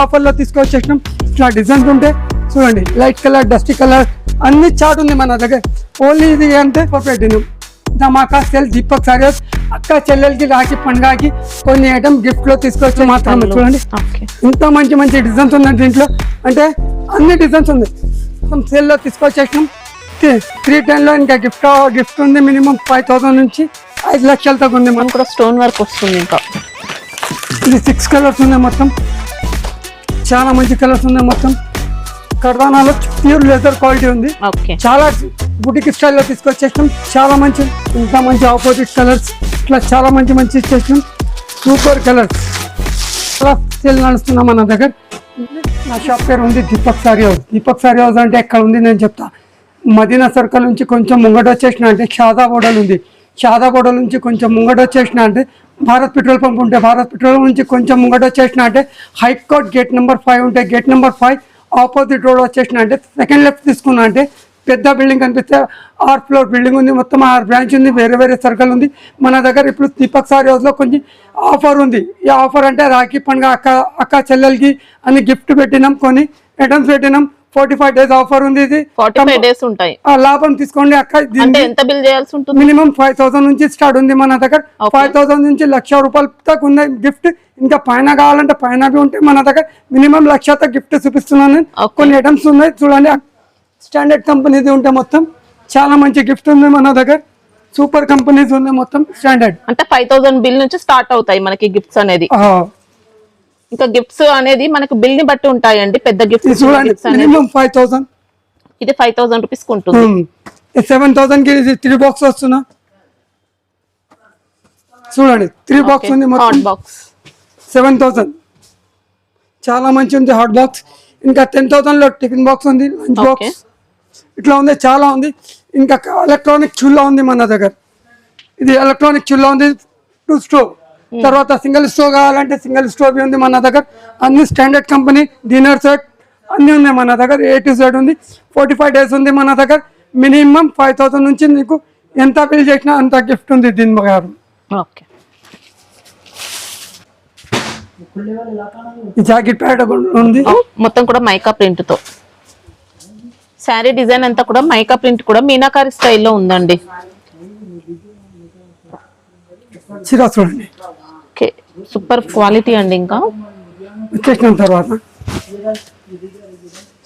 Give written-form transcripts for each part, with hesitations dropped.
ఆఫర్లో తీసుకొచ్చేసినాం. ఇట్లా డిజైన్స్ ఉంటే చూడండి, లైట్ కలర్, డస్టీ కలర్ అన్ని చాట్ ఉంది మన దగ్గర. ఓన్లీ ఇది అంటే పెట్టినాం ధమాకా సేల్ దీపక్ సారీస్. అక్క చెల్లెలకి రాఖీ పండుగకి కొన్ని ఐటమ్ గిఫ్ట్ లో తీసుకొచ్చి మాత్రమే. చూడండి ఇంత మంచి మంచి డిజైన్స్ ఉన్నాయి దీంట్లో, అంటే అన్ని డిజైన్స్ ఉంది. సేల్ లో తీసుకొచ్చేసినాం. 310 లో ఇంకా గిఫ్ట్ ఉంది. మినిమం 5000 నుంచి 5 లక్షల దాకా ఉంది. మనం కూడా స్టోన్ వర్క్ వస్తుంది. ఇంకా ఇది 6 కలర్స్ ఉన్నాయి మొత్తం, చాలా మంచి కలర్స్ ఉన్నాయి మొత్తం. కర్దానాలో ప్యూర్ లెదర్ క్వాలిటీ ఉంది. చాలా బుటిక్ స్టైల్లో తీసుకొచ్చేసాం. చాలా మంచి, ఇంకా మంచి ఆపోజిట్ కలర్స్, ఇట్లా చాలా మంచి మంచి ఇచ్చేసాం. సూపర్ కలర్స్ సేల్ నడుస్తున్నాం మన దగ్గర. నా షాప్ పేరు ఉంది Deepak sorry house. Deepak sorry house అంటే ఎక్కడ ఉంది నేను చెప్తా. మదీనా సర్కిల్ నుంచి కొంచెం ముంగట వచ్చేసిన అంటే షాదా హోటల్ ఉంది. షాదా హోటల్ నుంచి కొంచెం ముంగట వచ్చేసిన అంటే భారత్ పెట్రోల్ పంప్ ఉంటే భారత్ పెట్రోల్ నుంచి కొంచెం ముంగట వచ్చేసిన అంటే హైకోర్ట్ గేట్ నెంబర్ 5 ఉంటే గేట్ నెంబర్ 5 ఆపోజిట్ రోడ్ వచ్చేసిన అంటే సెకండ్ లెఫ్ట్ తీసుకున్నా అంటే పెద్ద బిల్డింగ్ కనిపిస్తే 6 ఫ్లోర్ బిల్డింగ్ ఉంది. మొత్తం 6 బ్రాంచ్ ఉంది, వేరే వేరే సర్కిల్ ఉంది మన దగ్గర. ఇప్పుడు దీపక్ సారీ హౌస్లో కొంచెం ఆఫర్ ఉంది. ఈ ఆఫర్ అంటే రాఖీ పండుగ అక్క చెల్లెలకి అని గిఫ్ట్ పెట్టినాం, కొన్ని ఐటమ్స్ పెట్టినాం. 45 days ఆఫర్ ఉంది. ఇది 45 days ఉంటాయి. లాభం తీసుకోండి అక్క. ఎంత బిల్ చేయాల్సి ఉంటుంది? మినిమం 5000 నుంచి స్టార్ట్ ఉంది మన దగ్గర. 5000 నుంచి 1,00,000 రూపాయల దాకా ఉన్నాయి గిఫ్ట్. ఇంకా పైన కావాలంటే పైన ఉంటాయి మన దగ్గర. మినిమం 1,00,000 గిఫ్ట్ చూపిస్తున్నాను. కొన్ని ఐటమ్స్ ఉన్నాయి చూడండి. స్టాండర్డ్ కంపెనీది ఉంటే మొత్తం చాలా మంచి గిఫ్ట్ ఉంది మన దగ్గర. సూపర్ కంపెనీస్ ఉన్నాయి మొత్తం స్టాండర్డ్. అంటే 5000 బిల్ నుంచి స్టార్ట్ అవుతాయి మనకి గిఫ్ట్స్ అనేది. ఇంకా గిఫ్ట్స్ అనేది మనకు బిల్ ని బట్టి ఉంటాయండి. పెద్ద గిఫ్ట్స్ మినిమం 5000. ఇది 5000 రూపీస్ ఉంటుంది. 7000 కి 3 బాక్స్ వస్తున్నా చూడండి. 3 బాక్స్ ఉంది మొత్తం. హాట్ బాక్స్ 7000 చాలా మంచి ఉంది హాట్ బాక్స్. ఇంకా 10,000 లో టిఫిన్ బాక్స్ ఉంది, లంచ్ బాక్స్ ఇట్లా ఉంది, చాలా ఉంది. ఇంకా ఎలక్ట్రానిక్ చుల్లా ఉంది మన దగ్గర. ఇది ఎలక్ట్రానిక్ చుల్లా ఉంది, 2 స్టోవ్. తర్వాత సింగిల్ స్టోవ్ కావాలంటే సింగిల్ స్టోవ్ ఉంది మన దగ్గర. అన్ని స్టాండర్డ్ కంపెనీ డిన్నర్ సెట్ అన్ని ఉన్నాయి మన దగ్గర. A to Z ఉంది. 45 days ఉంది మన దగ్గర. మినిమం 5000 నుంచి నీకు ఎంత బిల్ చేసినా అంత గిఫ్ట్ ఉంది దీని ప్రకారం. ఈ జాకెట్ ప్యాడ్ ఉంది మొత్తం కూడా మైకా ప్రింట్ తో. శారీ డిజైన్ అంతా కూడా మైకా ప్రింట్ కూడా మీనాకారి స్టైల్లో ఉందండి. చీర చూడండి, సూపర్ క్వాలిటీ అండి. ఇంకా వచ్చేసిన తర్వాత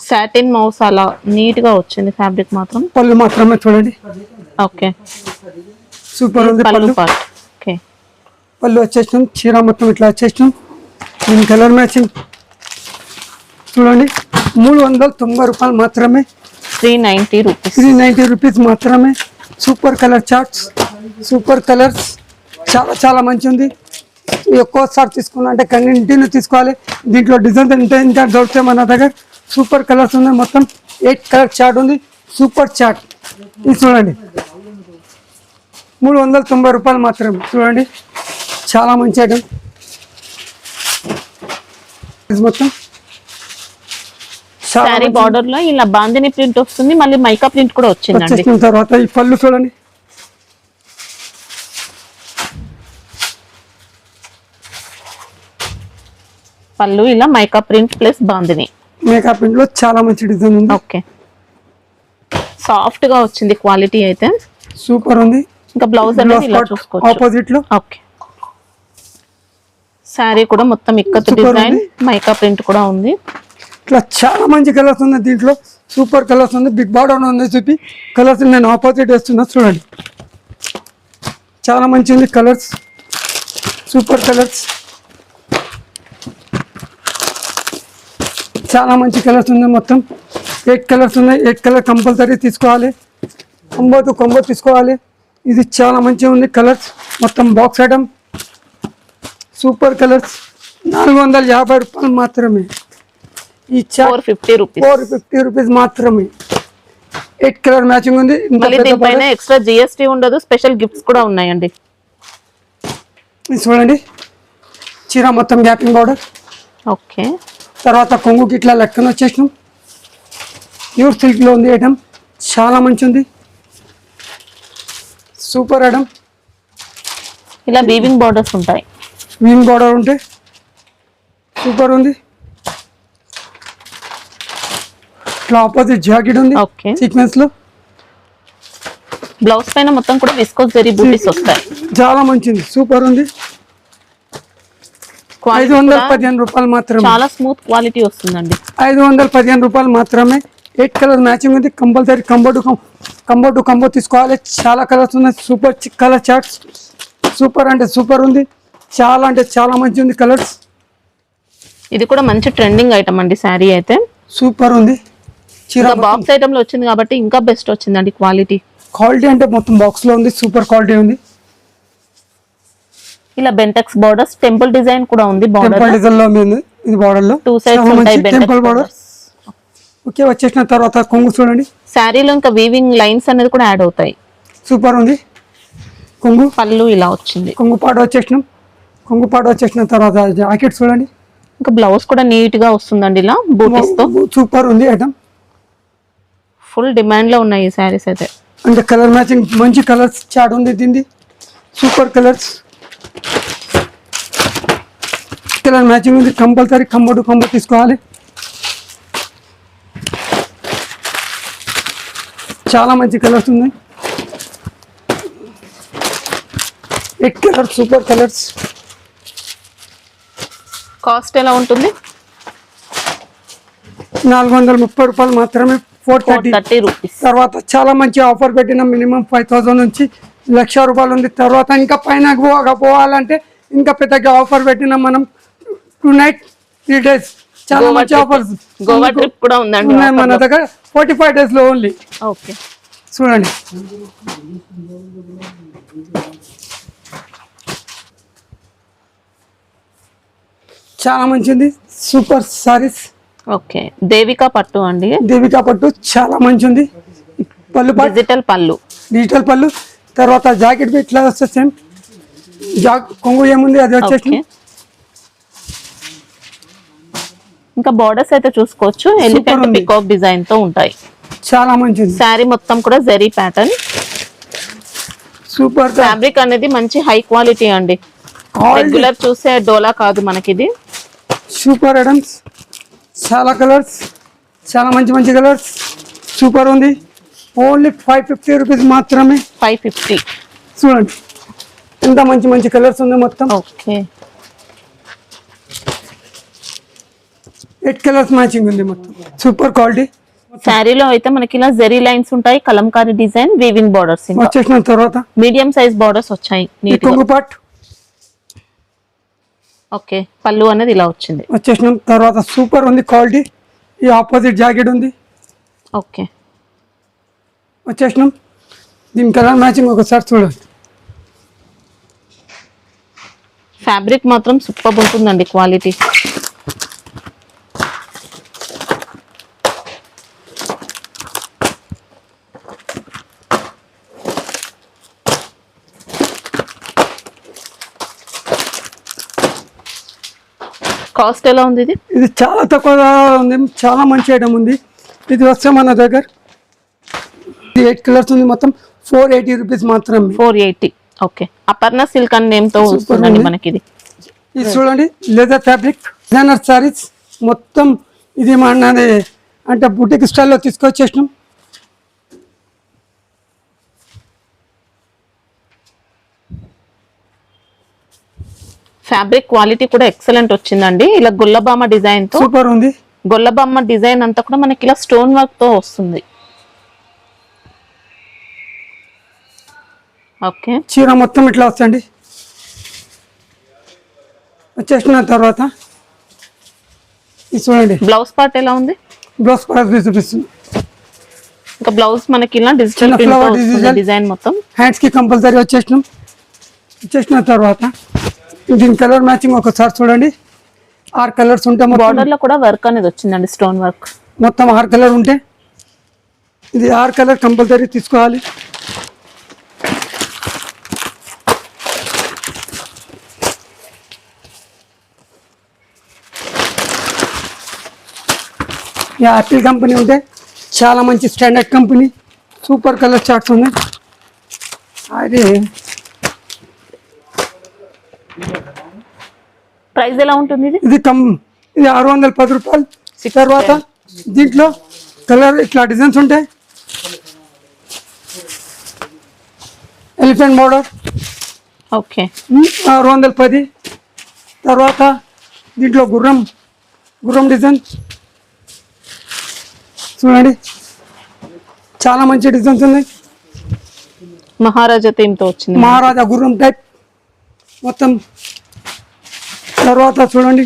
సాటిన్ మౌస్ అలా నీట్ గా వచ్చింది. ఫ్యాబ్రిక్ మాత్రం పళ్ళు మాత్రమే చూడండి. ఓకే సూపర్ ఉంది పళ్ళు. ఓకే పళ్ళు వచ్చేసినాం. చీర మొత్తం ఇట్లా వచ్చేసినాం. దీని కలర్ మ్యాచింగ్ చూడండి. 390 రూపాయలు మాత్రమే. 390 రూపీస్ మాత్రమే. Super colour charts, super colours, చాలా చాలా మంచి ఉంది. ఒక్కోసారి తీసుకున్నా అంటే కంటిన్యూ తీసుకోవాలి. దీంట్లో డిజైన్స్ అంటే ఇంకా దొరుకుతాయి మన దగ్గర. సూపర్ కలర్స్ ఉన్నాయి మొత్తం. 8 కలర్ చార్ట్ ఉంది, సూపర్ చార్ట్. ఇది చూడండి 390 రూపాయలు మాత్రమే. చూడండి చాలా మంచి ఐటమ్. మొత్తం సారీ బార్డర్ లో ఇలా బాందిని ప్రింట్ వస్తుంది, మళ్ళీ మైకా ప్రింట్ కూడా వచ్చిందండి. తర్వాత ఈ పళ్ళు చూడండి. పళ్ళు ఇలా mica print plus bandhani. Mica print లో చాలా మంచి డిజైన్ ఉంది. ఓకే సాఫ్ట్ గా వచ్చింది క్వాలిటీ అయితే సూపర్ ఉంది. ఇంకా బ్లౌజ్ అనేది ఇలా చూసుకోవచ్చు ఆపోజిట్ లో. ఓకే సారీ కూడా మొత్తం ఇక్కత్ డిజైన్, మైకా ప్రింట్ కూడా ఉంది. ఇట్లా చాలా మంచి కలర్స్ ఉన్నాయి దీంట్లో. సూపర్ కలర్స్ ఉంది. బిగ్ బార్డర్ ఉంది. చూపి కలర్స్ నేను ఆపోజిట్ వేస్తున్నా చూడండి. చాలా మంచి ఉంది కలర్స్, సూపర్ కలర్స్, చాలా మంచి కలర్స్ ఉన్నాయి మొత్తం. 8 కలర్స్ ఉన్నాయి. 8 కలర్ కంపల్సరీ తీసుకోవాలి. కొంబో తీసుకోవాలి. ఇది చాలా మంచిగా ఉంది కలర్స్ మొత్తం. Box item super colours. 450 రూపాయలు మాత్రమే. ఈ 450 రూపీస్ మాత్రమే. 8 కలర్ మ్యాచింగ్ ఉంది. దీనిపైన ఎక్స్ట్రా GST ఉండదు. స్పెషల్ గిఫ్ట్స్ కూడా ఉన్నాయండి. చూడండి చీర మొత్తం గ్యాపింగ్ బార్డర్. ఓకే తర్వాత కొంగుకి ఇట్లా లెక్కన వచ్చేసినాం. ప్యూర్ సిల్క్ లో ఉంది ఐటమ్. చాలా మంచి ఉంది. Super item. ఇలా వీవింగ్ బార్డర్స్ ఉంటాయి. వీవింగ్ బార్డర్ ఉంటే సూపర్ ఉంది. ఇట్లా ఆపోజిట్ జాకెట్ ఉంది ఓకే సీక్వెన్స్ లో. బ్లౌజ్ పైన మొత్తం కూడా విస్కోస్ జరీ బూటీస్ వస్తాయి. చాలా మంచిది, సూపర్ ఉంది. 515 రూపాయలు మాత్రమే. చాలా స్మూత్ క్వాలిటీ వస్తుందండి. 515 రూపాయలు మాత్రమే. 8 కలర్ మ్యాచింగ్ ఉంది. కంపల్సరీ కంబో టు కంబో తీసుకోవాలి. చాలా కలర్స్ ఉన్నాయి. సూపర్ కలర్ చార్ట్స్, సూపర్ అంటే సూపర్ ఉంది. చాలా అంటే చాలా మంచి ఉంది కలర్స్. ఇది కూడా మంచి ట్రెండింగ్ ఐటమ్ అండి. శారీ అయితే సూపర్ ఉంది. చీర బాక్స్ ఐటమ్ లో వచ్చింది కాబట్టి ఇంకా బెస్ట్ వచ్చిందండి క్వాలిటీ. క్వాలిటీ అంటే మొత్తం బాక్స్ లో ఉంది, సూపర్ క్వాలిటీ ఉంది. ఇలా బెంటెక్స్ బోర్డర్స్, టెంపుల్ డిజైన్ కూడా ఉంది. టెంపుల్ డిజైన్ లో ఉంది ఇది బోర్డర్ లో. 2 సైడ్స్ ఉంటాయి టెంపుల్ బోర్డర్. ఓకే, వచ్చేసిన తర్వాత కొంగు చూడండి. శారీలో ఇంకా వీవింగ్ లైన్స్ అనేది కూడా యాడ్ అవుతాయి. సూపర్ ఉంది. కొంగు పళ్ళు ఇలా వచ్చింది. కొంగు పాటు వచ్చేసిన తర్వాత జాకెట్ చూడండి. ఇంకా బ్లౌజ్ కూడా నీట్ గా వస్తుందండి ఇలా బూటీస్ తో. సూపర్ ఉంది ఐటమ్. ఫుల్ డిమాండ్ లో ఉన్నాయి ఈ శారీస్ అయితే. అంటే కలర్ మ్యాచింగ్ మంచి కలర్స్ చాట్ ఉంది దీన్ని. సూపర్ కలర్స్, కలర్ మ్యాచింగ్ ఉంది. కంపల్సరీ కంబో టు కంబో తీసుకోవాలి. చాలా మంచి కలర్స్ ఉన్నాయి. 8 కలర్స్, సూపర్ కలర్స్. కాస్ట్ ఎలా ఉంటుంది? 430 రూపాయలు మాత్రమే. 430 రూపీస్. తర్వాత చాలా మంచి ఆఫర్ పెట్టిన మినిమం 5000 నుంచి 1,00,000 రూపాయలు ఉంది. తర్వాత ఇంకా పైన పోవాలంటే ఇంకా పెద్దగా ఆఫర్ పెట్టిన మనం 2 నైట్ 3 డేస్ చాలా మంచి ఆఫర్స్. గోవా ట్రిప్ కూడా ఉందండి మన దగ్గర 45 డేస్ లో ఓన్లీ. ఓకే, చూడండి. చాలా మంచిది, సూపర్ సారీస్. ఓకే, దేవికా పట్టు అండి. దేవికా పట్టు చాలా మంచి ఉంది. పళ్ళు డిజిటల్ పళ్ళు. తర్వాత జాకెట్ బి ఇట్లా వస్తే సేమ్. కొంగు ఏముంది అది వచ్చేసి. ఇంకా బోర్డర్స్ అయితే చూసుకోవచ్చు. ఎలిఫెంట్ పికాక్ డిజైన్ తో ఉంటాయి. చాలా మంచిది. శారీ మొత్తం కూడా జరీ ప్యాటర్న్. సూపర్. ఫ్యాబ్రిక్ అనేది మంచి హై క్వాలిటీ అండి. రెగ్యులర్ చూసే డోలా కాదు మనకి ఇది. సూపర్ ఐటమ్స్, చాలా కలర్స్, చాలా మంచి కలర్స్. సూపర్ ఉంది. ఓన్లీ 550 రూపీస్ మాత్రమే. 550. చూడండి ఎంత మంచి కలర్స్ ఉంది మొత్తం. ఓకే, 8 కలర్స్ మ్యాచింగ్ ఉంది మొత్తం. Super quality. శారీలో అయితే మనకి ఇలా జెరీ లైన్స్ ఉంటాయి. Kalamkari design, weaving borders. వచ్చేసిన తర్వాత మీడియం సైజ్ బోర్డర్స్ వచ్చాయి. కొంగు పార్ట్. ఓకే, పళ్ళు అనేది ఇలా వచ్చింది. వచ్చేసిన తర్వాత సూపర్ ఉంది క్వాలిటీ. ఈ ఆపోజిట్ జాకెట్ ఉంది. ఓకే, వచ్చేసినాం. దీని కలర్ మ్యాచింగ్ ఒకసారి చూడండి. ఫ్యాబ్రిక్ మాత్రం సూపర్ ఉంటుందండి క్వాలిటీ. కాస్ట్ ఎలా ఉంది ఇది? ఇది చాలా తక్కువ ఉంది. చాలా మంచి ఐటమ్ ఉంది. ఇది వస్తే మన దగ్గర 8 కలర్స్ ఉంది. మొత్తం 480 రూపీస్ మాత్రమే. 480. ఓకే, అపర్ణ సిల్క్ అనే నేమ్ తో వస్తుందండి మనకి ఇది. ఇది చూడండి, లెదర్ ఫ్యాబ్రిక్ డిజైనర్ సారీస్ మొత్తం. ఇది మనది అంటే బుటిక్ స్టైల్లో తీసుకొచ్చేసినాం. ఫ్యాబ్రిక్ క్వాలిటీ కూడా ఎక్సలెంట్ వచ్చిందండి. ఇలా గుల్లబామ డిజైన్ తో. సూపర్ ఉంది. గొల్లబామ డిజైన్ అంతా కూడా మనకి ఇలా స్టోన్ వర్క్ తో వస్తుంది. ఓకే, చీర మొత్తం ఇట్లా వస్తుంది. వచ్చేసిన తర్వాత ఇది చూడండి. బ్లౌజ్ పార్ట్ ఎలా ఉంది? బ్లౌజ్ పార్ట్ చూపిస్తుంది. ఇంకా బ్లౌజ్ మనకి ఇలా డిజిటల్ డిజైన్ మొత్తం. హ్యాండ్స్ కి కంపల్సరీ వచ్చేసినాం. వచ్చేసిన తర్వాత దీని కలర్ మ్యాచింగ్ ఒకసారి చూడండి. 6 కలర్స్ ఉంటే బార్డర్ లో కూడా వర్క్ అనేది వచ్చిందండి, స్టోన్ వర్క్ మొత్తం 6 కలర్ ఉంటే ఇది 6 కలర్ కంపల్సరీ తీసుకోవాలి. యాపిల్ కంపెనీ ఉంటే చాలా మంచి standard company. Super colour charts ఉన్నాయి. అది ప్రైస్ ఎలా ఉంటుంది? ఇది 610 రూపాయలు. తర్వాత దీంట్లో కలర్ ఇట్లా డిజైన్స్ ఉంటాయి. Elephant border okay 610. తర్వాత దీంట్లో గుర్రం డిజైన్ చూడండి, చాలా మంచి డిజైన్స్ ఉన్నాయి. మహారాజా థీమ్ తో వచ్చింది. మహారాజా గుర్రం టైప్ మొత్తం. తర్వాత చూడండి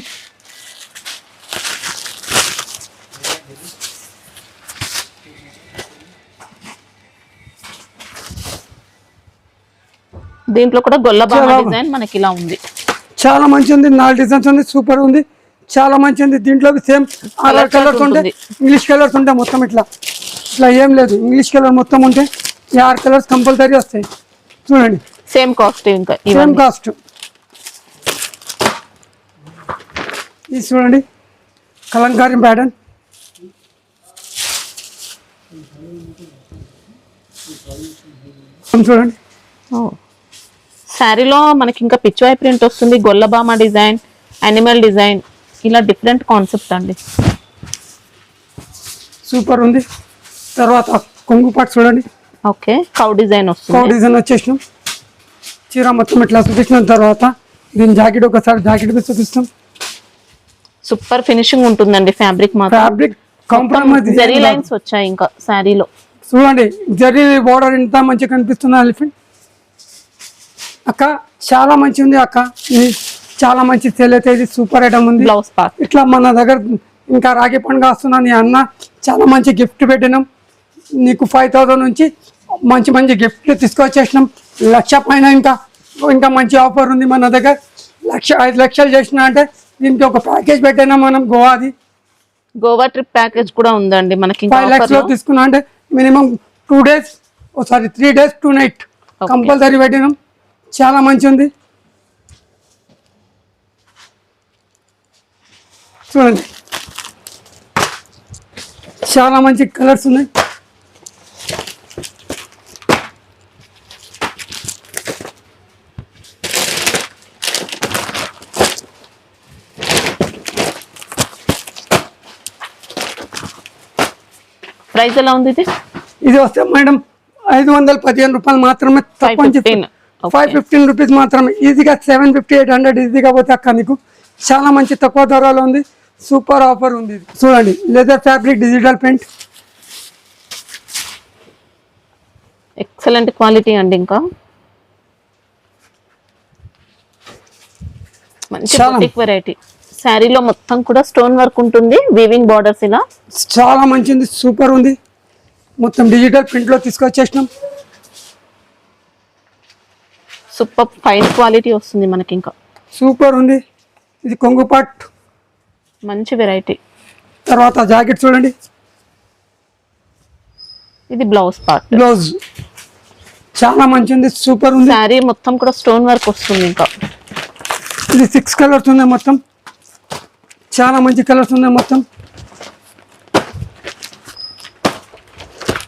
దీంట్లో కూడా గొల్లబామ డిజైన్ మనకి ఇలా ఉంది. చాలా మంచి ఉంది. 4 డిజైన్స్ ఉంది. సూపర్ ఉంది, చాలా మంచి ఉంది. దీంట్లో సేమ్ 6 కలర్స్ ఉంటాయి. ఇంగ్లీష్ కలర్స్ ఉంటాయి మొత్తం. ఇట్లా ఏం లేదు, ఇంగ్లీష్ కలర్ మొత్తం ఉంటాయి. 6 కలర్స్ కంపల్సరీ వస్తాయి. చూడండి సేమ్ కాస్ట్. ఇంకా సేమ్ కాస్ట్. ఇది చూడండి కలంకారీ ప్యాటర్న్. చూడండి శారీలో మనకి ఇంకా పిచ్వాయ్ ప్రింట్ వస్తుంది, గొల్లబామ డిజైన్, యానిమల్ డిజైన్, ఇలా డిఫరెంట్ కాన్సెప్ట్ అండి. సూపర్ ఉంది. తర్వాత కొంగు పాటు చూడండి. ఓకే కౌ డిజైన్ వస్తుంది. కౌ డిజైన్ వచ్చేసినాం. చీర మొత్తం ఇట్లా చూపించిన తర్వాత దీని జాకెట్ ఒకసారి జాకెట్ మీద చూపిస్తాం. సూపర్ ఫినిషింగ్ ఉంటుందండి. ఫ్యాబ్రిక్ మాత్రం ఫ్యాబ్రిక్ కాంప్రమైజ్. జరీ లైన్స్ వచ్చాయి ఇంకా శారీలో. చూడండి జరీ బోర్డర్ ఎంత మంచిగా కనిపిస్తుంది. ఎలిఫెంట్ అక్క చాలా మంచి ఉంది అక్క. ఇది చాలా మంచి సేల్ అయితే. ఇది సూపర్ ఐటమ్ ఉంది. బ్లౌజ్ పార్ట్ ఇట్లా మన దగ్గర ఇంకా రాఖీ పండుగ వస్తున్నా నీ అన్న చాలా మంచి గిఫ్ట్ పెట్టినాం నీకు. 5000 నుంచి మంచి గిఫ్ట్లు తీసుకొచ్చేసినాం. 1,00,000 పైన ఇంకా మంచి ఆఫర్ ఉంది మన దగ్గర. 5 లక్షలు చేసినా అంటే దీనికి ఒక ప్యాకేజ్ పెట్టినా మనం. గోవా ట్రిప్ ప్యాకేజ్ కూడా ఉందండి మనకి. 5 లక్షలు తీసుకున్నా అంటే minimum 2 days 3 days 2 nights compulsory పెట్టినాం. చాలా మంచి ఉంది. చూడండి చాలా మంచి కలర్స్ ఉన్నాయి. ప్రైస్ ఎలా ఉంది ఇది? ఇది వస్తే మేడం 515 రూపాయలు మాత్రమే. తక్కువ 515 రూపీస్ మాత్రమే. ఈజీగా 750 800 ఈజీగా పోతే అక్క నీకు. చాలా మంచి తక్కువ ధరలో ఉంది. సూపర్ ఆఫర్ ఉంది. చూడండి leather fabric digital print. Excellent quality అండి. ఇంకా మంచి బొటిక్ వెరైటీ. శారీలో మొత్తం కూడా స్టోన్ వర్క్ ఉంటుంది, వీవింగ్ బార్డర్స్ ఇలా. చాలా మంచిది, సూపర్ ఉంది. మొత్తం డిజిటల్ ప్రింట్ లో తీసుకొచ్చేసినాం. సూపర్ ఫైన్ క్వాలిటీ వస్తుంది మనకి. ఇంకా సూపర్ ఉంది. ఇది కొంగు పాట్ మంచి వెరైటీ. తర్వాత జాకెట్ చూడండి. ఇది బ్లౌజ్ పార్ట్. బ్లౌజ్ చాలా మంచి ఉంది, సూపర్ ఉంది. శారీ మొత్తం కూడా స్టోన్ వర్క్ వస్తుంది. ఇంకా ఇది 6 కలర్స్ ఉన్నాయి మొత్తం. చాలా మంచి కలర్స్ ఉన్నాయి మొత్తం.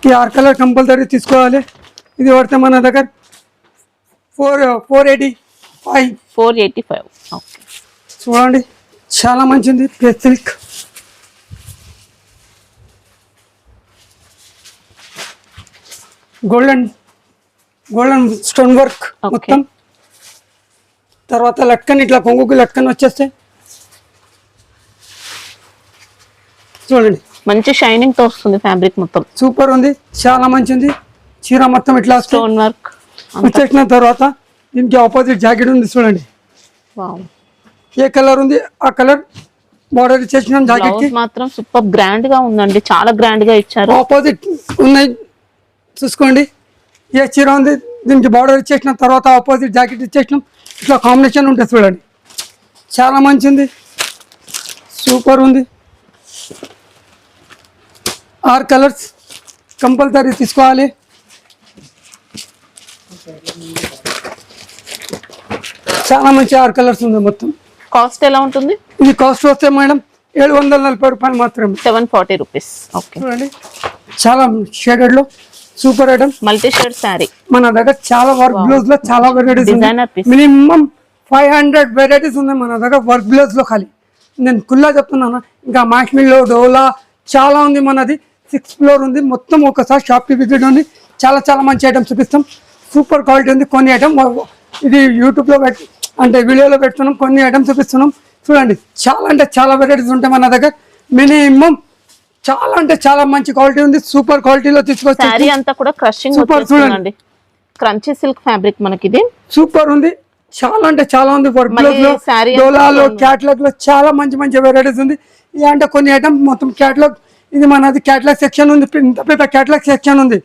ఈ 6 కలర్ కంపల్సరీ తీసుకోవాలి. ఇది పడితే మన దగ్గర 485. ఓకే చూడండి చాలా మంచిది. Place silk golden stone work మొత్తం. తర్వాత లట్కన్ ఇట్లా కొంగుకి లట్కన్ వచ్చేస్తే చూడండి మంచి షైనింగ్ తో వస్తుంది. ఫ్యాబ్రిక్ మొత్తం సూపర్ ఉంది, చాలా మంచిది. చీర మొత్తం ఇట్లా స్టోన్ వర్క్ వచ్చేసిన తర్వాత దీనికి ఆపోజిట్ జాకెట్ ఉంది చూడండి. ఏ కలర్ ఉంది ఆ కలర్ బార్డర్ ఇచ్చేసినాం. జాకెట్ కి మాత్రం సూపర్ గ్రాండ్ గా ఉందండి. చాలా గ్రాండ్ గా ఇచ్చారు. ఆపోజిట్ ఉన్నాయి చూసుకోండి. ఏ చీర ఉంది దీనికి బార్డర్ ఇచ్చేసిన తర్వాత ఆపోజిట్ జాకెట్ ఇచ్చేసినాం. ఇట్లా కాంబినేషన్ ఉంటుంది చూడండి. చాలా మంచిది, సూపర్ ఉంది. 6 కలర్స్ కంపల్సరీ తీసుకోవాలి. చాలా మంచి 6 కలర్స్ ఉంది మొత్తం. కాస్ట్ ఎలా ఉంటుంది? ఇది కాస్ట్ వస్తే మేడం 740 రూపాయలు మాత్రమే. 740 రూపీస్. ఓకే చూడండి చాలా షేడెడ్ లో super item. Multi shade sari మన దగ్గర. చాలా వర్క్ బ్లౌజ్ లో చాలా వెరైటీస్ ఉన్నాయి. మినిమం 500 వెరైటీస్ ఉన్నాయి మన దగ్గర వర్క్ బ్లౌజ్ లో. ఖాళీ నేను కుల్లా చెప్తున్నాను. ఇంకా మాష్మిలో డోలా చాలా ఉంది మనది. 6th ఫ్లోర్ ఉంది. మొత్తం ఒకసారి షాప్ కి విజిట్ ఉంది. చాలా చాలా మంచి ఐటమ్స్ చూపిస్తాం. సూపర్ క్వాలిటీ ఉంది. కొన్ని ఐటమ్ ఇది యూట్యూబ్ లో అంటే వీడియోలో పెడుతున్నాం, కొన్ని ఐటమ్స్ చూపిస్తున్నాం. చూడండి, చాలా అంటే చాలా వెరైటీస్ ఉంటాయి మన దగ్గర. మినిమం చాలా అంటే చాలా మంచి క్వాలిటీ ఉంది. సూపర్ క్వాలిటీలో తీసుకొచ్చి శారీ అంతా కూడా క్రషింగ్ సూపర్ చూడండి, క్రంచీ సిల్క్ ఫ్యాబ్రిక్ మనకి ఇది సూపర్ ఉంది. చాలా అంటే చాలా ఉంది. వర్క్ లో డోలాలో క్యాట్లాగ్ లో చాలా మంచి మంచి వెరైటీస్ ఉంది. ఇది అంటే కొన్ని ఐటమ్ మొత్తం క్యాట్లాగ్, ఇది మనది క్యాట్లాగ్ సెక్షన్ ఉంది. ఇంత పెద్ద క్యాట్లాగ్ సెక్షన్ ఉంది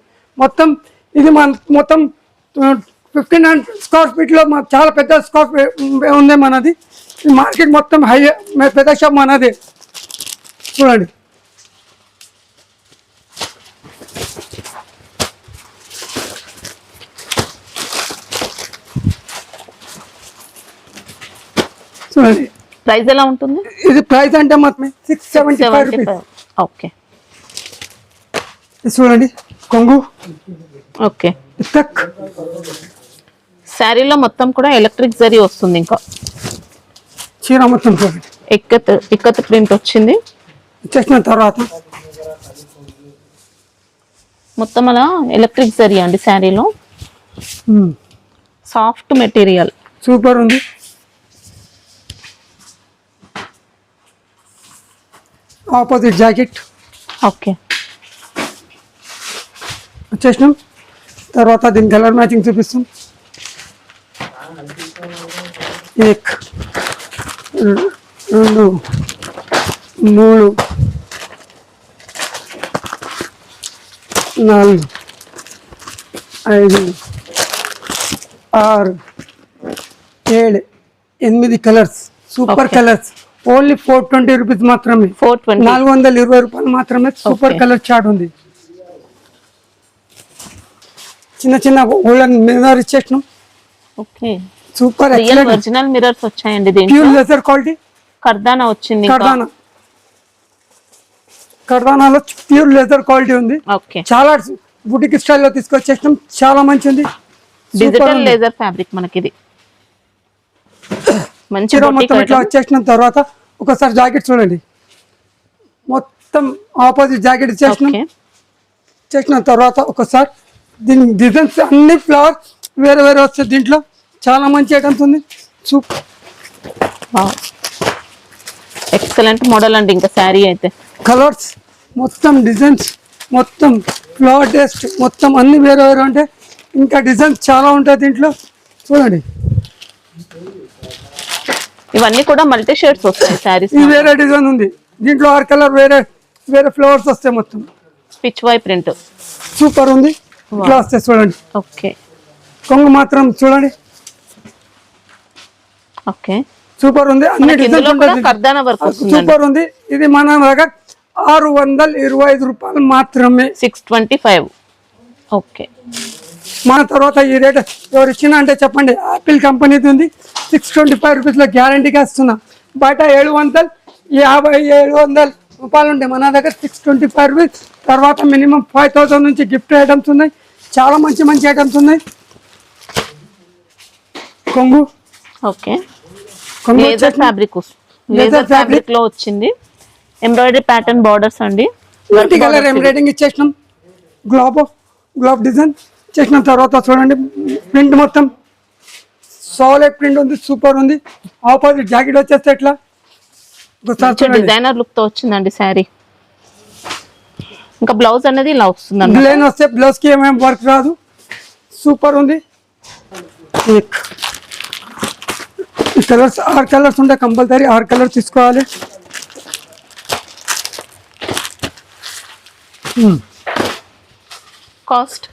మొత్తం. ఇది మన మొత్తం 1500 స్క్వేర్ ఫీట్ లో చాలా పెద్ద స్క్వేర్ ఉంది మనది. మార్కెట్ మొత్తం హై పెద్ద షాప్ మనది. చూడండి, చూడండి ప్రైస్ ఎలా ఉంటుంది? ఇది ప్రైస్ అంటే మొత్తం 675 రూపీస్. ఓకే, చూడండి కొంగు. ఓకే, తక్ శారీలో మొత్తం కూడా ఎలక్ట్రిక్ జరీ వస్తుంది. ఇంకా చీర మొత్తం చూడండి, ఇక్కత్ ప్రింట్ వచ్చింది. చేసిన తర్వాత మొత్తం అలా ఎలక్ట్రిక్ జరీ అండి. శారీలో సాఫ్ట్ మెటీరియల్ సూపర్ ఉంది. ఆపోజిట్ జాకెట్ ఓకే వచ్చేసినాం. తర్వాత దీని కలర్ మ్యాచింగ్ చూపిస్తాం. 1 2 3 4 5 6 7 8 colours. Super colours. Only 420 rupees మాత్రమే. 420 రూపాయలు మాత్రమే. సూపర్ కలర్ చార్ట్ ఉంది. చిన్న చిన్న గోల్డెన్ మిర్రర్ ఇచ్చేసినాం. ఓకే, సూపర్ ఒరిజినల్ మిర్రర్స్ వచ్చాయండి. దీంట్లో ప్యూర్ లెదర్ క్వాలిటీ కర్దానా వచ్చింది. కర్దానాలో ప్యూర్ లెదర్ క్వాలిటీ ఉంది. ఓకే, చాలా బుటిక్ స్టైల్లో తీసుకొచ్చేసినాం. చాలా మంచి ఉంది. డిజిటల్ లేజర్ ఫ్యాబ్రిక్ మనకి ఇది. మంచి మొత్తం ఇట్లా వచ్చేసిన తర్వాత ఒకసారి జాకెట్ చూడండి. మొత్తం ఆపోజిట్ జాకెట్ చేసిన తర్వాత ఒకసారి దీని డిజైన్స్ అన్ని ఫ్లవర్స్ వేరే వేరే వస్తాయి. దీంట్లో చాలా మంచి ఐటమ్స్ ఉంది. సూపర్ ఎక్సలెంట్ మోడల్ అండి. ఇంకా శారీ అయితే కలర్స్ మొత్తం డిజైన్స్ మొత్తం ఫ్లవర్ టేస్ట్ మొత్తం అన్ని వేరే వేరే ఉంటాయి. ఇంకా డిజైన్స్ చాలా ఉంటాయి దీంట్లో. చూడండి, ఇవన్నీ కూడా మల్టీ షేడ్స్ వస్తాయి శారీస్. ఇది వేరే డిజైన్ ఉంది. దీంట్లో 6 కలర్ వేరే వేరే ఫ్లవర్స్ వస్తాయి. మొత్తం పిచ్ వై ప్రింట్ సూపర్ ఉంది. ఇట్లా వస్తాయి చూడండి. ఓకే, కొంగు మాత్రం చూడండి. ఓకే, సూపర్ ఉంది. అన్ని డిజైన్స్ కర్దానా వర్క్ వస్తుంది. సూపర్ ఉంది. ఇది మన దగ్గర 625 రూపాయలు మాత్రమే. 625. ఓకే, మన తర్వాత ఈ రేట్ ఎవరు ఇచ్చిన అంటే చెప్పండి. యాపిల్ కంపెనీది ఉంది. 625 రూపీస్లో గ్యారంటీగా ఇస్తున్నా. బయట 750 రూపాయలు ఉంటాయి. మన దగ్గర 625 రూపీస్. తర్వాత మినిమం 5000 నుంచి గిఫ్ట్ ఐటమ్స్ ఉన్నాయి. చాలా మంచి మంచి ఐటమ్స్ ఉన్నాయి. కొంగు. ఓకే, లేజర్ ఫ్యాబ్రిక్ లో వచ్చింది. ఎంబ్రాయిడరీ ప్యాటర్న్ బార్డర్స్ అండి. మల్టీ కలర్ ఎంబ్రాయిడింగ్ ఇచ్చేసినాం. గ్లోబ్ డిజైన్ చేసిన తర్వాత చూడండి, ప్రింట్ మొత్తం సాలిడ్ ప్రింట్ ఉంది. సూపర్ ఉంది. ఆపోజిట్ జాకెట్ వచ్చేస్తే ఎట్లా డిజైనర్ లుక్ తో వచ్చిందండి శారీ. ఇంకా బ్లౌజ్ అనేది ఇలా వస్తుంది. ప్లేన్ వస్తే బ్లౌజ్ కి ఏమేమి వర్క్ రాదు. సూపర్ ఉంది. కలర్స్ 6 కలర్స్ ఉంటాయి కంపల్సరీ. 6 కలర్స్ తీసుకోవాలి. కాస్ట్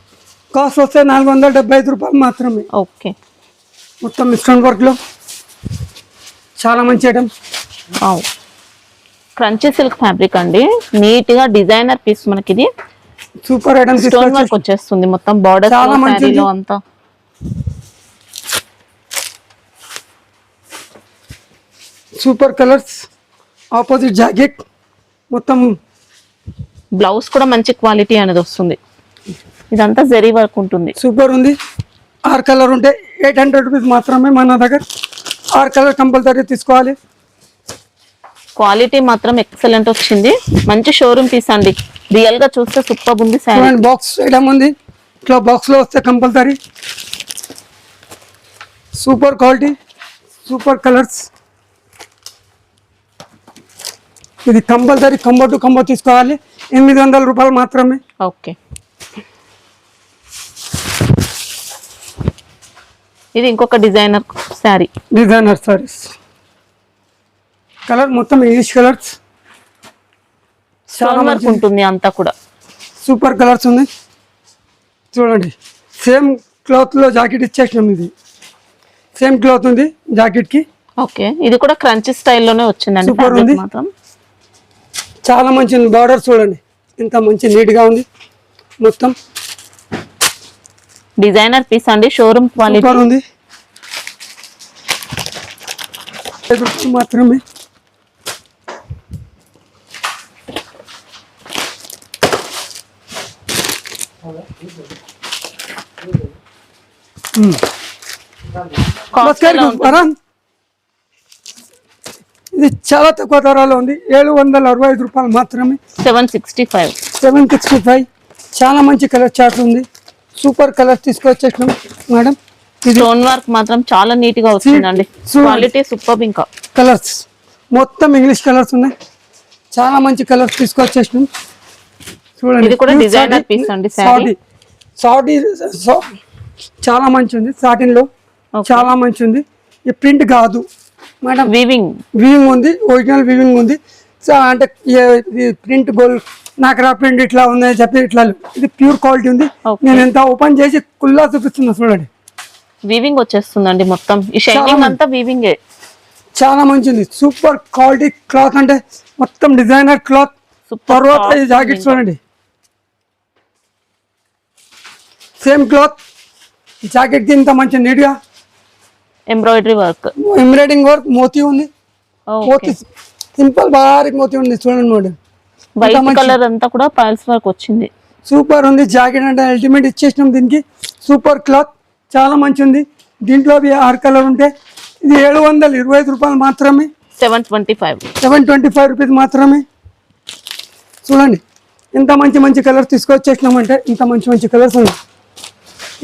వస్తే 475 రూపాయలు మాత్రమే. ఓకే, మొత్తం స్టోన్ వర్క్ లో చాలా మంచి ఐటమ్. క్రంచీ సిల్క్ ఫ్యాబ్రిక్ అండి. నీట్ గా డిజైనర్ పీస్ మనకి ఇది. Super item. స్టోన్ వర్క్ వచ్చేస్తుంది మొత్తం బార్డర్ శారీలో అంతా. Super colours. ఆపోజిట్ జాకెట్ మొత్తం. బ్లౌజ్ కూడా మంచి క్వాలిటీ అనేది వస్తుంది. ఇదంతా జరీ వర్క్ ఉంటుంది. సూపర్ ఉంది. 6 కలర్ ఉంటాయి. 800 రూపీస్ మాత్రమే మన దగ్గర. 6 కలర్ కంపల్సరీ తీసుకోవాలి. క్వాలిటీ మాత్రం ఎక్సలెంట్ వచ్చింది. మంచి షోరూమ్ పీస్ అండి. రియల్ గా చూస్తే సూపర్ ఉంది శారీ. చూడండి బాక్స్ ఐటమ్ ఉంది, ఇట్లా బాక్స్ లో వస్తే compulsory. Super quality, super colours. ఇది కంపల్సరీ కంబో టు కంబో తీసుకోవాలి. 800 రూపాయలు మాత్రమే. ఓకే, ఇది ఇంకొక designer sari. Designer saris. Colour మొత్తం ఇంగ్లీష్ కలర్స్, చాలా వర్క్ ఉంటుంది అంతా కూడా. సూపర్ కలర్స్ ఉంది. చూడండి సేమ్ క్లాత్ లో జాకెట్ ఇచ్చేసినాం. ఇది సేమ్ క్లాత్ ఉంది జాకెట్ కి. ఓకే, ఇది కూడా క్రంచీ స్టైల్లోనే వచ్చిందండి. సూపర్ ఉంది, మాత్రం చాలా మంచి ఉంది. బార్డర్ చూడండి ఎంత మంచి నీట్ గా ఉంది. మొత్తం డిజైనర్ పీస్ అండి, షోరూమ్ క్వాలిటీ ఉంది. మాత్రమే. ఇది చాలా తక్కువ ధరలో ఉంది. 765 రూపాయలు మాత్రమే. 765. చాలా మంచి కలర్ చార్ట్ ఉంది. సూపర్ కలర్ తీసుకొచ్చేసినాం మేడం. స్టోన్ వర్క్ మాత్రం చాలా నీట్ గా వచ్చిందండి. Quality super. ఇంకా కలర్స్ మొత్తం ఇంగ్లీష్ కలర్స్ ఉన్నాయి. చాలా మంచి కలర్స్ తీసుకొచ్చేసినాం. చూడండి ఇది కూడా డిజైనర్ పీస్ అండి. సాడీ చాలా మంచి ఉంది. సాటిన్ లో చాలా మంచి ఉంది. ఈ ప్రింట్ కాదు మేడం, వీవింగ్ ఉంది. ఒరిజినల్ వీవింగ్ ఉంది. అంటే ప్రింట్ గోల్డ్ నాకరా ప్రింట్ ఇట్లా ఉందని చెప్పి ఇట్లా ఇది ప్యూర్ క్వాలిటీ ఉంది. నేను ఎంత ఓపెన్ చేసి కుల్లా చూపిస్తున్నా చూడండి. వీవింగ్ వచ్చేస్తుందండి మొత్తం. ఈ షైనింగ్ అంతా వీవింగ్. చాలా మంచిది. సూపర్ క్వాలిటీ క్లాత్, అంటే మొత్తం డిజైనర్ క్లాత్. తర్వాత ఈ జాకెట్ చూడండి సేమ్ క్లాత్. ఈ జాకెట్ కి ఇంత మంచి నీట్ గా ఎంబ్రాయిడరింగ్ వర్క్ మోతీ ఉంది. మోతీ సింపుల్ బారిక్ మోతీ ఉంది. చూడండి మేడం, వైట్ కలర్ అంతా కూడా పైల్స్ వర్క్ వచ్చింది. సూపర్ ఉంది. జాకెట్ అంటే అల్టిమేట్ ఇచ్చేసినాం దీనికి. సూపర్ క్లాత్, చాలా మంచి ఉంది. దీంట్లో 6 కలర్ ఉంటే ఇది 725 రూపాయలు మాత్రమే. 725 రూపీస్ మాత్రమే. చూడండి ఎంత మంచి మంచి కలర్స్ తీసుకొచ్చేసినామంటే ఇంత మంచి మంచి కలర్స్ ఉన్నాయి.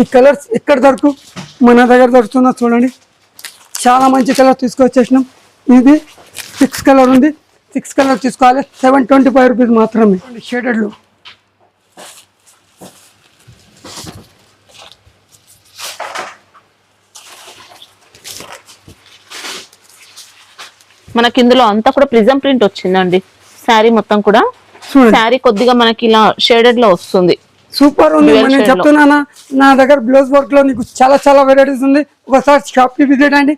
ఈ కలర్స్ ఎక్కడ దొరకు మన దగ్గర దొరుకుతుందో చూడండి. చాలా మంచి కలర్ తీసుకొచ్చేసినాం. ఇది 6 కలర్ ఉంది. 6 కలర్ తీసుకోవాలి. 725 రూపీస్ మాత్రమే. షేడెడ్లో మనకి ఇందులో అంతా కూడా ప్రిజం ప్రింట్ వచ్చిందండి. శారీ మొత్తం కూడా. శారీ కొద్దిగా మనకి ఇలా షేడెడ్ లో వస్తుంది. సూపర్ ఉంది. నేను చెప్తున్నానా, నా దగ్గర బ్లౌజ్ వర్క్ లో నీకు చాలా చాలా వెరైటీస్ ఉంది. ఒకసారి షాప్ కి విజిట్ అండి.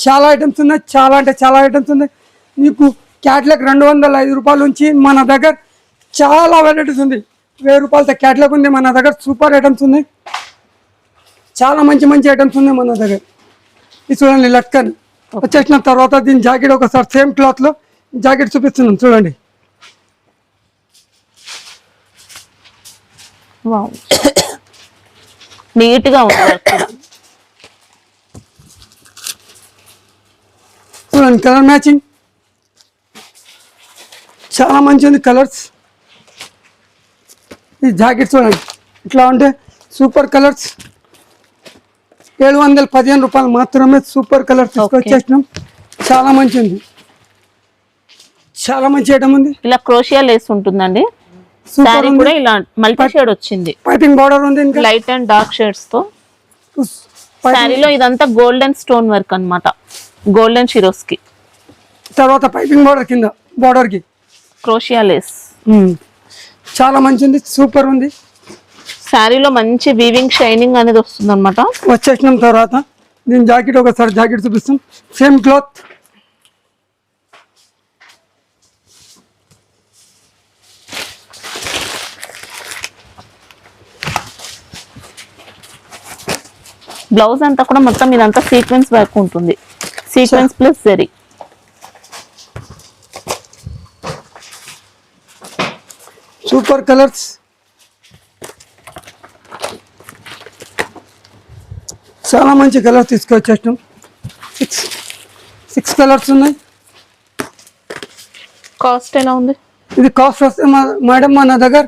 చాలా ఐటమ్స్ ఉన్నాయి. చాలా అంటే చాలా ఐటమ్స్ ఉన్నాయి. నీకు క్యాట్లాగ్ 205 రూపాయల నుంచి మన దగ్గర చాలా వెరైటీస్ ఉంది. 1000 రూపాయలతో క్యాట్లాగ్ ఉంది మన దగ్గర. సూపర్ ఐటమ్స్ ఉన్నాయి. చాలా మంచి మంచి ఐటమ్స్ ఉన్నాయి మన దగ్గర. ఇది చూడండి లట్కన్ వచ్చేసిన తర్వాత దీని జాకెట్ ఒకసారి సేమ్ క్లాత్ లో జాకెట్ చూపిస్తున్నాం చూడండి. నీట్ గా ఉంది. చూడండి కలర్ మ్యాచింగ్ చాలా మంచి ఉంది. కలర్స్ ఈ జాకెట్ చూడండి ఇట్లా ఉంటే సూపర్ కలర్స్. 715 రూపాయలు మాత్రమే. సూపర్ కలర్ తీసుకొచ్చేసినాం. చాలా మంచి ఉంది. చాలా మంచి ఐటమ్ ఉంది. ఇలా క్రోషియా లేస్ ఉంటుందండి. సారీ కూడా ఇలా మల్టీ షేడ్ వచ్చింది. పైపింగ్ బార్డర్ ఉంది. ఇంకా లైట్ అండ్ డార్క్ షేడ్స్ తో సారీలో ఇదంతా గోల్డెన్ స్టోన్ వర్క్ అన్నమాట. గోల్డెన్ షిరోస్ కి తర్వాత పైపింగ్ బార్డర్ కింద బార్డర్ కి క్రోషియా లేస్. చాలా మంచి ఉంది. సూపర్ ఉంది. శారీలో మంచి వీవింగ్ షైనింగ్ అనేది వస్తుంది అనమాట. వచ్చేసినాం తర్వాత దీని జాకెట్ ఒకసారి జాకెట్ చూపిస్తాం. Same cloth. బ్లౌజ్ అంతా కూడా మొత్తం ఇదంతా సీక్వెన్స్ వర్క్ ఉంటుంది. Sequence plus zari. Super colours. చాలా మంచి కలర్స్ తీసుకొచ్చేసినాం. 6 కలర్స్ ఉన్నాయి. కాస్ట్ ఎలా ఉంది? ఇది కాస్ట్ వస్తే మేడం మన దగ్గర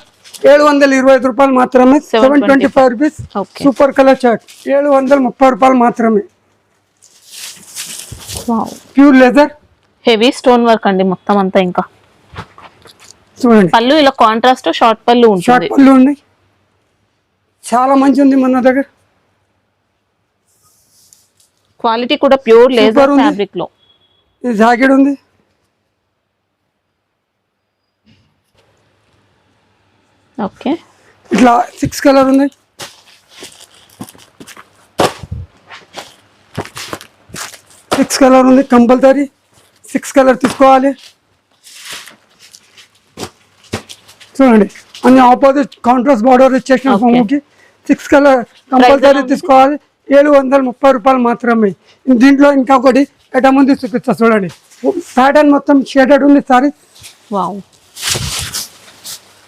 725 రూపాయలు మాత్రమే, 725 రూపీస్. సూపర్ కలర్ చార్ట్ 730 రూపాయలు మాత్రమే. Pure leather heavy stone work అండి మొత్తం అంతా. ఇంకా చూడండి పళ్ళు ఇలా కాంట్రాస్ట్ షార్ట్ పళ్ళు ఉంటుంది. షార్ట్ పళ్ళు ఉంది, చాలా మంచి ఉంది మన దగ్గర. క్వాలిటీ కూడా ప్యూర్ లేజర్ ఫ్యాబ్రిక్ లో. ఇది జాకెట్ ఉంది, ఓకే. ఇట్లా 6 కలర్ ఉంది. సిక్స్ కలర్ ఉంది, కంపల్సరీ 6 కలర్ తీసుకోవాలి. చూడండి అన్ని ఆపోజిట్ కాంట్రాస్ట్ బార్డర్ ఇచ్చేసిన బొమ్మకి 6 కలర్ కంపల్సరీ తీసుకోవాలి. 730 రూపాయలు మాత్రమే. దీంట్లో ఇంకొకటి ఎట ముందు చూపిస్తా చూడండి. ప్యాటర్న్ మొత్తం షేడెడ్ ఉంది సారీ. వావ్,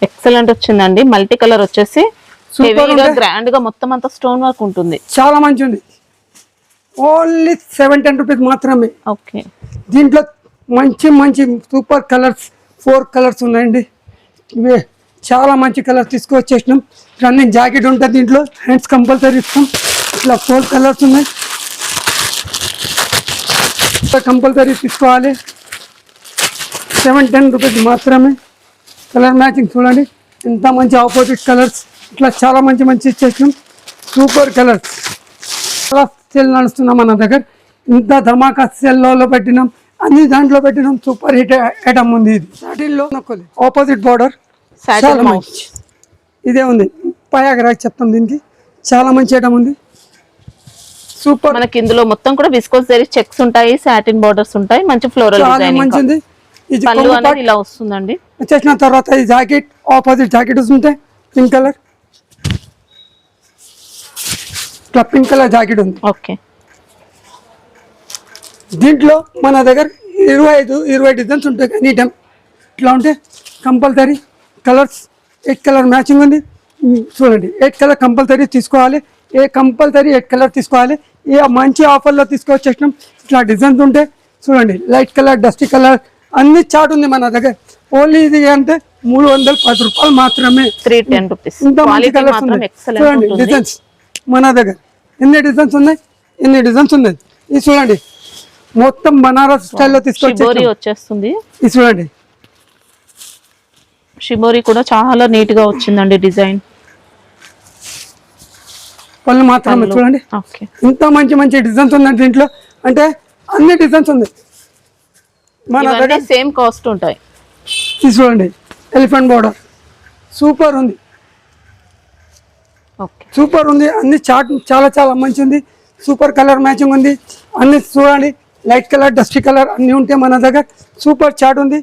ఎక్సలెంట్ వచ్చిందండి. మల్టీ కలర్ వచ్చేసి హెవీగా గ్రాండ్ గా మొత్తం అంతా స్టోన్ వర్క్ ఉంటుంది. చాలా మంచి ఉంది. ఓన్లీ 710 రూపీస్ మాత్రమే. ఓకే. దీంట్లో మంచి మంచి సూపర్ కలర్స్ 4 కలర్స్ ఉన్నాయండి. ఇవే చాలా మంచి కలర్స్ తీసుకొచ్చేసినాం. రన్నింగ్ జాకెట్ ఉంటుంది దీంట్లో, హ్యాండ్స్ కంపల్సరీ ఇస్తాం. ఇట్లా 4 కలర్స్ ఉన్నాయి, కంపల్సరీ తీసుకోవాలి. 710 రూపీస్ మాత్రమే. కలర్ మ్యాచింగ్ చూడండి ఎంత మంచి ఆపోజిట్ కలర్స్. ఇట్లా చాలా మంచి మంచి ఇచ్చేసినాం. Super colours. చాలా సేల్ నడుస్తున్నాం మన దగ్గర. ఇంత ధమాకా సెల్లో పెట్టినాం, అన్ని దాంట్లో పెట్టినాం. సూపర్ హిట్ ఐటమ్ ఉంది ఇది. సాటిన్లో ఆపోజిట్ బార్డర్ చాలా మంచి ఇదే ఉంది. పయాగరా చెప్తాం దీనికి. చాలా మంచి ఐటమ్ ఉంది, సూపర్. మనకి ఇందులో మొత్తం కూడా విస్కోస్ జరీ చెక్స్ ఉంటాయి, సాటిన్ బార్డర్స్ ఉంటాయి, మంచి ఫ్లోరల్ డిజైన్. మంచిది. ఇది పళ్ళు అనేది ఇలా వస్తుందండి. వచ్చేసిన తర్వాత ఈ జాకెట్ ఆపోజిట్ జాకెట్ వస్తుంటే పింక్ కలర్, ఇట్లా పింక్ కలర్ జాకెట్ ఉంది. ఓకే. దీంట్లో మన దగ్గర 25 డిజైన్స్ ఉంటాయి. ఎనీ టైం ఇట్లా ఉంటే కంపల్సరీ కలర్స్ 8 కలర్ మ్యాచింగ్ ఉంది. చూడండి 8 కలర్ కంపల్సరీ తీసుకోవాలి. కంపల్సరీ 8 కలర్ తీసుకోవాలి. ఏ మంచి ఆఫర్లో తీసుకొచ్చేసినాం. ఇట్లా డిజైన్స్ ఉంటే చూడండి, లైట్ కలర్, డస్టీ కలర్ అన్ని చాట్ ఉంది మన దగ్గర. ఓన్లీ ఇది అంటే 310 రూపాయలు మాత్రమే. 310 రూపీస్. ఇంత మంచి కలర్స్ ఉన్నాయి. చూడండి డిజైన్స్ మన దగ్గర ఎన్ని డిజైన్స్ ఉన్నాయి. ఇది చూడండి మొత్తం బనారస్ స్టైల్లో తీసుకొచ్చి వచ్చేస్తుంది. ఇది చూడండి షిబోరి కూడా చాలా నీట్ గా వచ్చిందండి డిజైన్. పళ్ళు మాత్రమే చూడండి. ఇంత మంచి మంచి డిజైన్స్ ఉన్నాయి దీంట్లో. అంటే అన్ని డిజైన్స్ ఉన్నాయి మన దగ్గర. సేమ్ కాస్ట్ ఉంటాయి. ఇది చూడండి ఎలిఫెంట్ బోర్డర్ సూపర్ ఉంది. సూపర్ ఉంది. అన్ని చాట్ చాలా చాలా మంచి ఉంది. సూపర్ కలర్ మ్యాచింగ్ ఉంది. అన్ని చూడండి లైట్ కలర్, డస్టీ కలర్ అన్నీ ఉంటాయి మన దగ్గర. సూపర్ చాట్ ఉంది.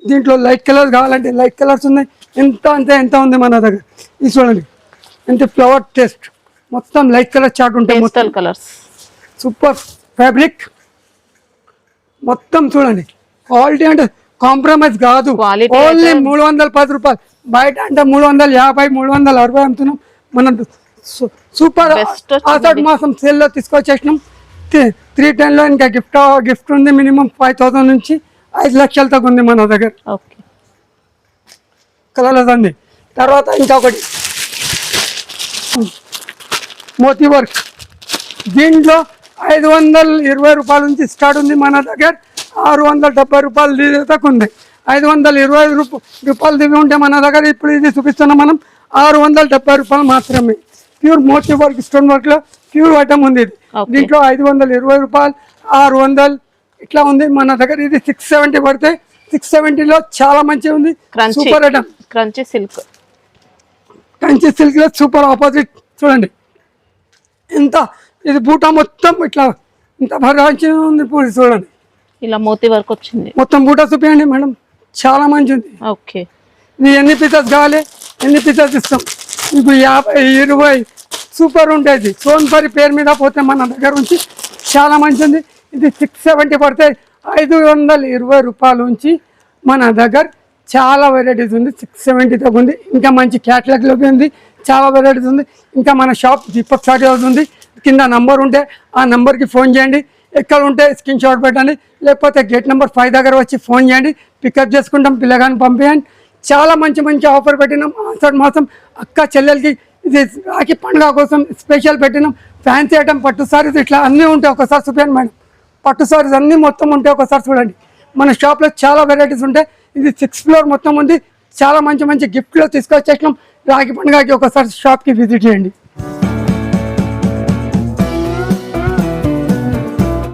దీంట్లో లైట్ కలర్ కావాలంటే లైట్ కలర్స్ ఉన్నాయి. ఎంత ఉంది మన దగ్గర. ఇది చూడండి ఎంత ఫ్లవర్ టేస్ట్, మొత్తం లైట్ కలర్ చాట్ ఉంటాయి. మొత్తం కలర్స్ సూపర్ ఫ్యాబ్రిక్ మొత్తం చూడండి. క్వాలిటీ అంటే కాంప్రమైజ్ కాదు. ఓన్లీ 310 రూపాయలు. బయట అంటే 350, 360 అమ్ముతున్నాం. మనం సూపర్ ఆషాఢ మాసం సేల్లో తీసుకొచ్చేసినాం. 310లో ఇంకా గిఫ్ట్ ఉంది. మినిమం 5000 నుంచి 5 లక్షల దాకా ఉంది మన దగ్గర. కలర్స్ అండి. తర్వాత ఇంకొకటి మోతీ వర్క్. దీంట్లో 520 రూపాయల నుంచి స్టార్ట్ ఉంది మన దగ్గర. 670 రూపాయలు దాకా ఉంది. 520 రూపాయలు దిగి ఉంటే మన దగ్గర ఇప్పుడు ఇది చూపిస్తున్నాం మనం 670 రూపాయలు మాత్రమే. ప్యూర్ మోతీ వర్క్ స్టోన్ వర్క్ లో ప్యూర్ ఐటమ్ ఉంది ఇది. దీంట్లో 520 రూపాయలు, 600 ఇట్లా ఉంది మన దగ్గర. ఇది 670 పడితే 670లో చాలా మంచిగా ఉంది. Super item. క్రంచీ సిల్క్ లో సూపర్ ఆపోజిట్ చూడండి. ఇంత ఇది బూటా మొత్తం ఇట్లా ఇంత భరాంచి ఉంది. ఇప్పుడు చూడండి ఇలా మోతీ వర్క్ వచ్చింది. మొత్తం బూటా చూపించండి మేడం, చాలా మంచి ఉంది. ఓకే. ఇది ఎన్ని పీసెస్ కావాలి ఎన్ని పీసెస్ ఇస్తాం. ఇప్పుడు 50, 20 సూపర్ ఉంటుంది. సోన్పరి పేరు మీద పోతే మన దగ్గర నుంచి చాలా మంచి ఉంది. ఇది 670 పడితే 520 రూపాయల నుంచి మన దగ్గర చాలా వెరైటీస్ ఉంది. 670 దాకా ఉంది. ఇంకా మంచి క్యాటలాగ్లోకి ఉంది, చాలా వెరైటీస్ ఉంది. ఇంకా మన షాప్ దీపక్ స్టార్ట్ అవుతుంది. కింద నంబర్ ఉంటే ఆ నెంబర్కి ఫోన్ చేయండి. ఎక్కడ ఉంటే స్క్రీన్ షాట్ పెట్టండి, లేకపోతే గేట్ నెంబర్ 5 దగ్గర వచ్చి ఫోన్ చేయండి. పికప్ చేసుకుంటాం, పిల్లగాని పంపించండి. చాలా మంచి మంచి ఆఫర్ పెట్టినాం. ఆషాఢ మాసం అక్క చెల్లెలకి ఇది రాఖీ పండుగ కోసం స్పెషల్ పెట్టినాం. ఫ్యాన్సీ ఐటమ్ పట్టు సారీస్ ఇట్లా అన్నీ ఉంటాయి. ఒకసారి చూపించండి మేడం, పట్టు సారీస్ అన్నీ మొత్తం ఉంటాయి. ఒకసారి చూడండి, మన షాప్లో చాలా వెరైటీస్ ఉంటాయి. ఇది 6th ఫ్లోర్ మొత్తం ఉంది. చాలా మంచి మంచి గిఫ్ట్లో తీసుకొచ్చేసినాం. రాఖీ పండుగకి ఒకసారి షాప్కి విజిట్ చేయండి.